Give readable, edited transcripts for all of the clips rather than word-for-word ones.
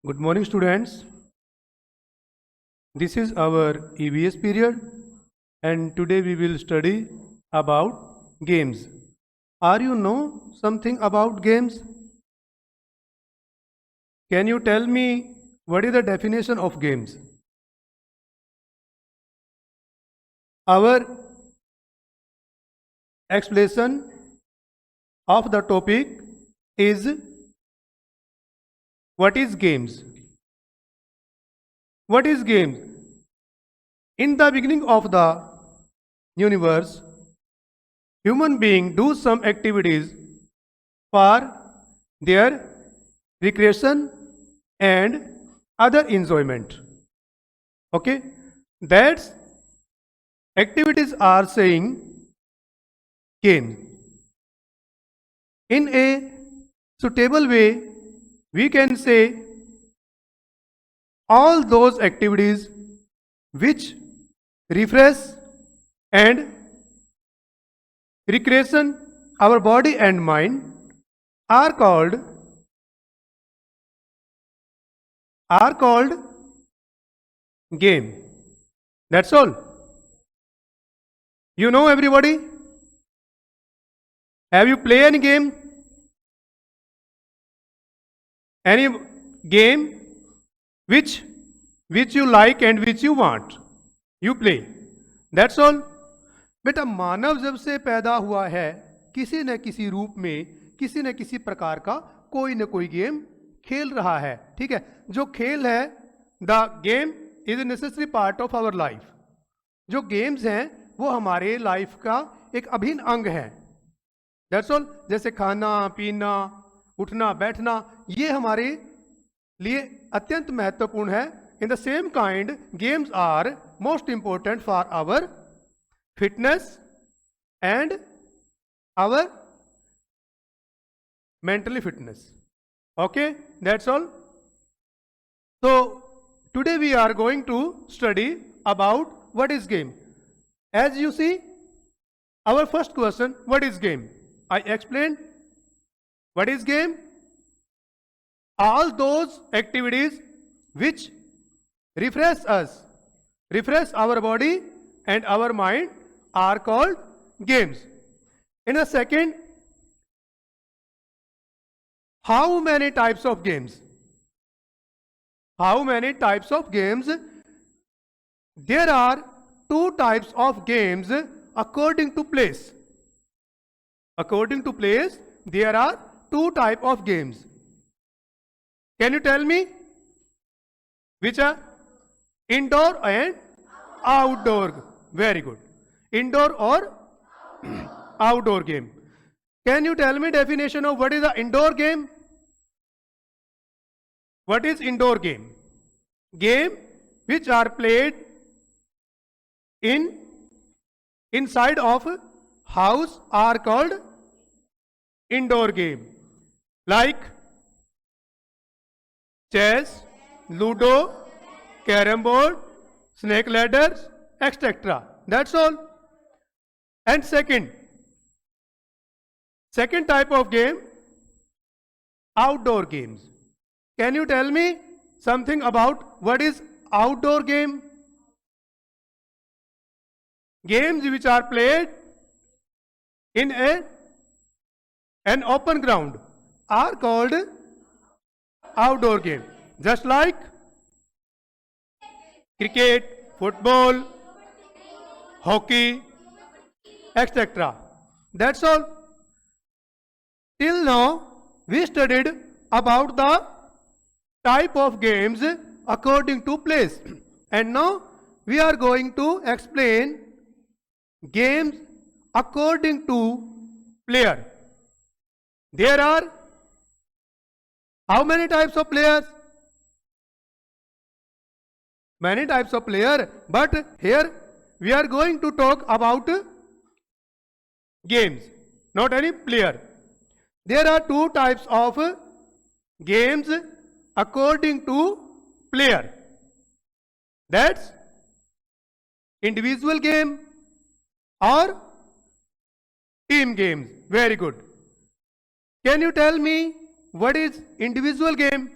Good morning, students. This is our EVS period, and today we will study about games. Are you know something about games? Can you tell me what is the definition of games? Our explanation of the topic is what is games? What is games? In the beginning of the universe, human beings do some activities for their recreation and other enjoyment. Okay, that's activities are saying game. In a suitable way, we can say all those activities which refresh and recreation our body and mind are called game. That's all. You know, everybody? Have you played any game? Any game which you like and which you want? You play. That's all. बेटा मानव जब से पैदा हुआ है किसी न किसी रूप में किसी न किसी प्रकार का कोई न कोई गेम खेल रहा है. ठीक है, जो खेल है the game is a necessary part of our life. जो गेम्स हैं वो हमारे लाइफ का एक अभिन्न अंग है. That's all. जैसे खाना पीना उठना बैठना ये हमारे लिए अत्यंत महत्वपूर्ण है. In the same kind games are most important for our fitness and our mentally fitness. Okay, that's all. So today we are going to study about what is game. As you see, our first question, what is game? I explained what is game. All those activities which refresh us, refresh our body and our mind are called games. In a second, how many types of games? How many types of games? There are two types of games according to place. According to place, there are two types of games. Can you tell me which are? Indoor and outdoor. Very good. Indoor or outdoor game. Can you tell me definition of what is the indoor game? What is indoor game? Game which are played inside of house are called indoor game. Like chess, ludo, carrom board, snake ladders, etc. That's all. And second type of game, outdoor games. Can you tell me something about what is outdoor game? Games which are played in an open ground are called outdoor game. Just like cricket, football, hockey, etc. That's all. Till now, we studied about the type of games according to place. And now, we are going to explain games according to player. There are how many types of players? Many types of player, but here we are going to talk about games, not any player. There are two types of games according to player. That's individual game or team games. Very good. Can you tell me what is individual game?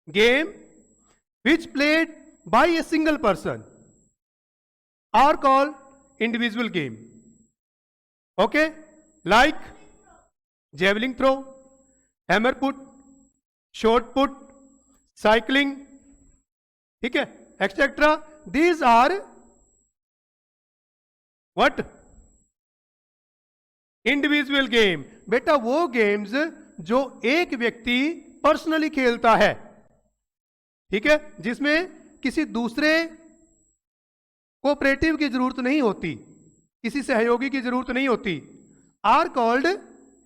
game which played by a single person are called individual game. Okay, like javelin throw, hammer put, shot put, cycling, ठीक है, etc. These are what? Individual game. बेटा वो games जो एक व्यक्ति personally खेलता है, ठीक है, जिसमें किसी दूसरे कोऑपरेटिव की जरूरत नहीं होती, किसी सहयोगी की जरूरत नहीं होती, आर कॉल्ड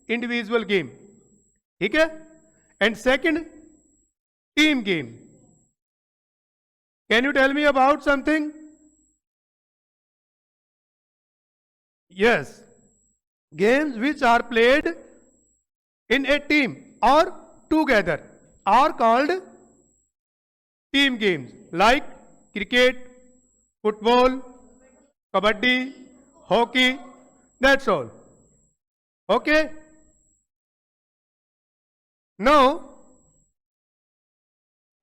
इंडिविजुअल गेम. ठीक है. And second, team game. Can you tell me about something? Yes. Games which are played in a team or together are called team games, like cricket, football, kabaddi, hockey. That's all. Okay. Now,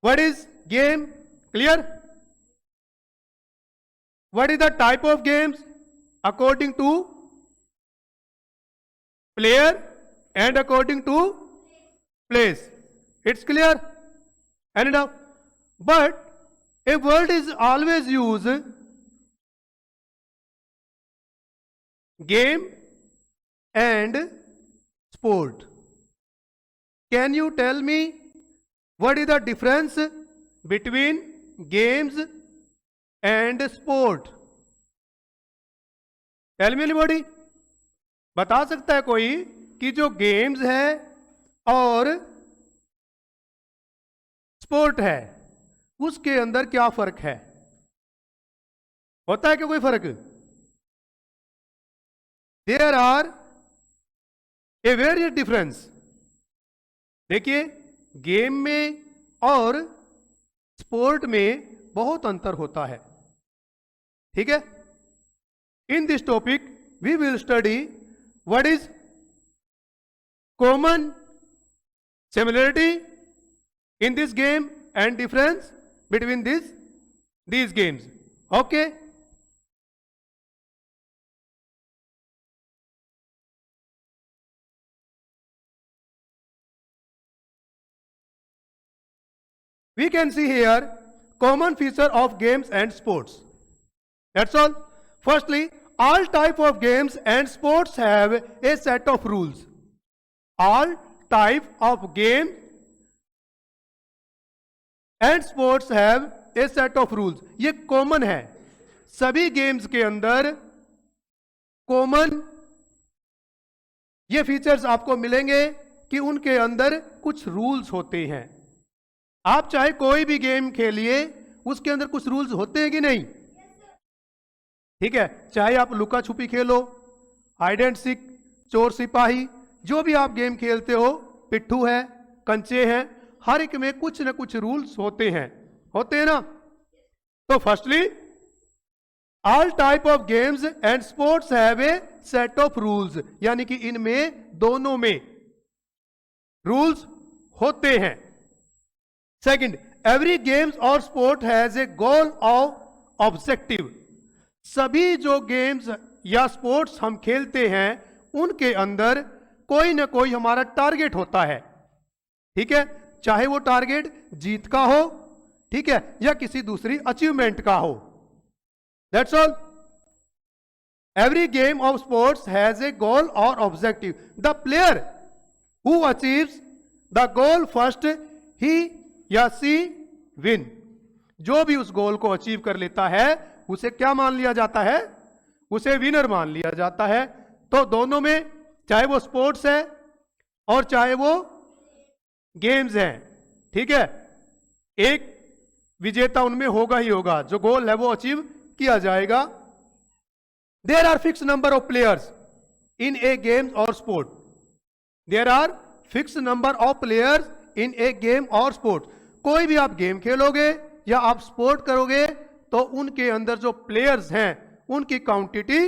what is game? Clear? What is the type of games according to player and according to place? It's clear? And now, but a word is always used game and sport. Can you tell me what is the difference between games and sport? Tell me anybody. बता सकता है कोई कि जो games है और sport है उसके अंदर क्या फर्क है? होता है क्या कोई फर्क? There are a very difference. देखिए, गेम में और स्पोर्ट में बहुत अंतर होता है. ठीक है. In this topic we will study what is common similarity in this game and difference between these games. Okay. We can see here common feature of games and sports. That's all. Firstly, all type of games and sports have a set of rules. All type of game and sports have a set of rules. ये common है. सभी games के अंदर common ये features आपको मिलेंगे कि उनके अंदर कुछ रूल्स होते हैं. आप चाहे कोई भी गेम खेलिए, उसके अंदर कुछ रूल्स होते हैं कि नहीं? ठीक है. चाहे आप लुका छुपी खेलो, हाइड एंड सीक, चोर सिपाही, जो भी आप गेम खेलते हो, पिट्ठू है, कंचे हैं, हर एक में कुछ ना कुछ रूल्स होते हैं ना? तो firstly, all type of games and sports have a set of rules, यानी कि इनमें दोनों में रूल्स होते हैं. सेकंड, एवरी गेम्स और sport has a goal of objective. सभी जो गेम्स या स्पोर्ट्स हम खेलते हैं उनके अंदर कोई ना कोई हमारा टारगेट होता है. ठीक है. चाहे वो टारगेट जीत का हो, ठीक है, या किसी दूसरी अचीवमेंट का हो. That's all. Every game of sports has a goal और objective. The player who achieves the goal first, he या सी विन. जो भी उस गोल को अचीव कर लेता है उसे क्या मान लिया जाता है? उसे विनर मान लिया जाता है. तो दोनों में, चाहे वो स्पोर्ट्स है और चाहे वो गेम्स हैं, ठीक है, एक विजेता उनमें होगा ही होगा. जो गोल है वो अचीव किया जाएगा. There are fix number of players in a game और sport. There are fix number of players in a game और स्पोर्ट. कोई भी आप गेम खेलोगे या आप स्पोर्ट करोगे तो उनके अंदर जो प्लेयर्स हैं उनकी क्वांटिटी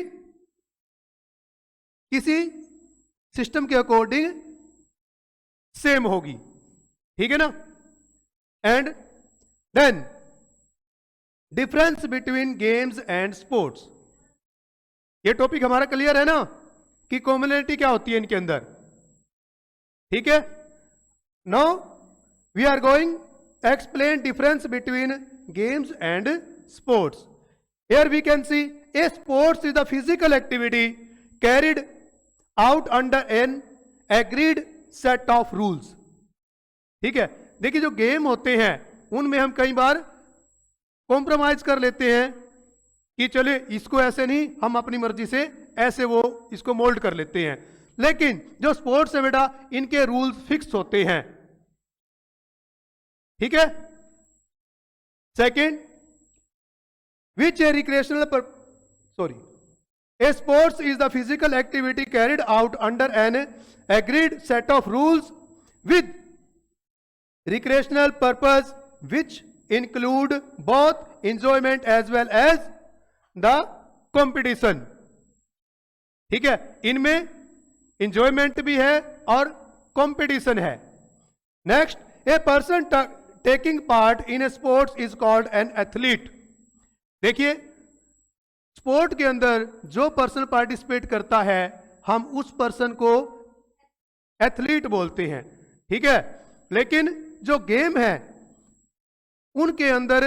किसी सिस्टम के अकॉर्डिंग सेम होगी. ठीक है ना? And then difference between games and sports. ये टॉपिक हमारा क्लियर है ना कि कॉमनैलिटी क्या होती है इनके अंदर, ठीक है। Now we are going explain difference between games and sports. Here we can see a sports is the physical activity carried out under an agreed set of rules. ठीक है, देखिए जो गेम होते हैं उनमें हम कई बार कॉम्प्रोमाइज कर लेते हैं कि चले इसको ऐसे नहीं, हम अपनी मर्जी से ऐसे वो इसको मोल्ड कर लेते हैं। लेकिन जो स्पोर्ट्स है बेटा, इनके रूल्स फिक्स होते हैं, ठीक है। Second, which A recreational A sports is the physical activity carried out under an agreed set of rules with recreational purpose which include both enjoyment as well as the competition। ठीक है, इनमें enjoyment भी है और competition है। Next, a person taking part in A sports is called an athlete. देखिए sport के अंदर जो पर्सन पार्टिसिपेट करता है हम उस पर्सन को एथलीट बोलते हैं, ठीक है। लेकिन जो गेम है उनके अंदर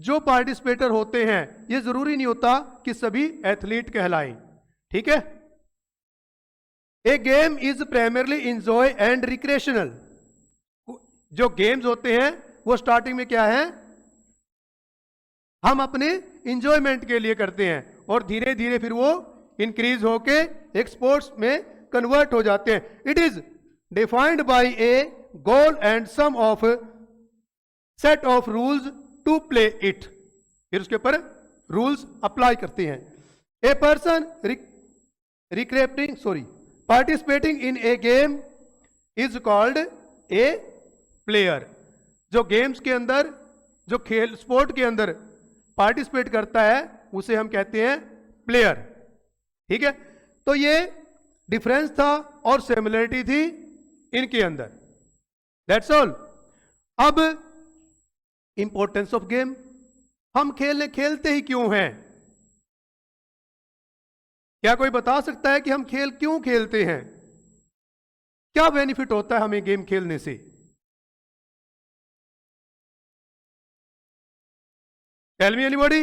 जो पार्टिसिपेटर होते हैं ये जरूरी नहीं होता कि सभी एथलीट कहलाएं, ठीक है। A game is primarily enjoy and recreational. जो गेम्स होते हैं वो स्टार्टिंग में क्या है, हम अपने इंजॉयमेंट के लिए करते हैं और धीरे धीरे फिर वो इंक्रीज होके एक स्पोर्ट्स में कन्वर्ट हो जाते हैं। It is defined by a goal and some of set of rules to play it. फिर उसके ऊपर रूल्स अप्लाई करते हैं। A person participating in a game is called a player. जो गेम्स के अंदर, जो खेल स्पोर्ट के अंदर पार्टिसिपेट करता है उसे हम कहते हैं प्लेयर, ठीक है। तो ये डिफरेंस था और सिमिलरिटी थी इनके अंदर, दैट्स ऑल। अब इंपॉर्टेंस ऑफ गेम, हम खेलते ही क्यों हैं? क्या कोई बता सकता है कि हम खेल क्यों खेलते हैं? क्या बेनिफिट होता है हमें गेम खेलने से? Tell me anybody?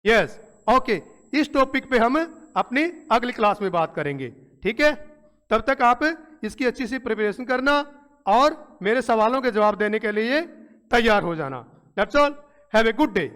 Yes, okay. इस टॉपिक पे हम अपनी अगली क्लास में बात करेंगे, ठीक है। तब तक आप इसकी अच्छी सी प्रिपरेशन करना और मेरे सवालों के जवाब देने के लिए तैयार हो जाना। That's all, have a good day.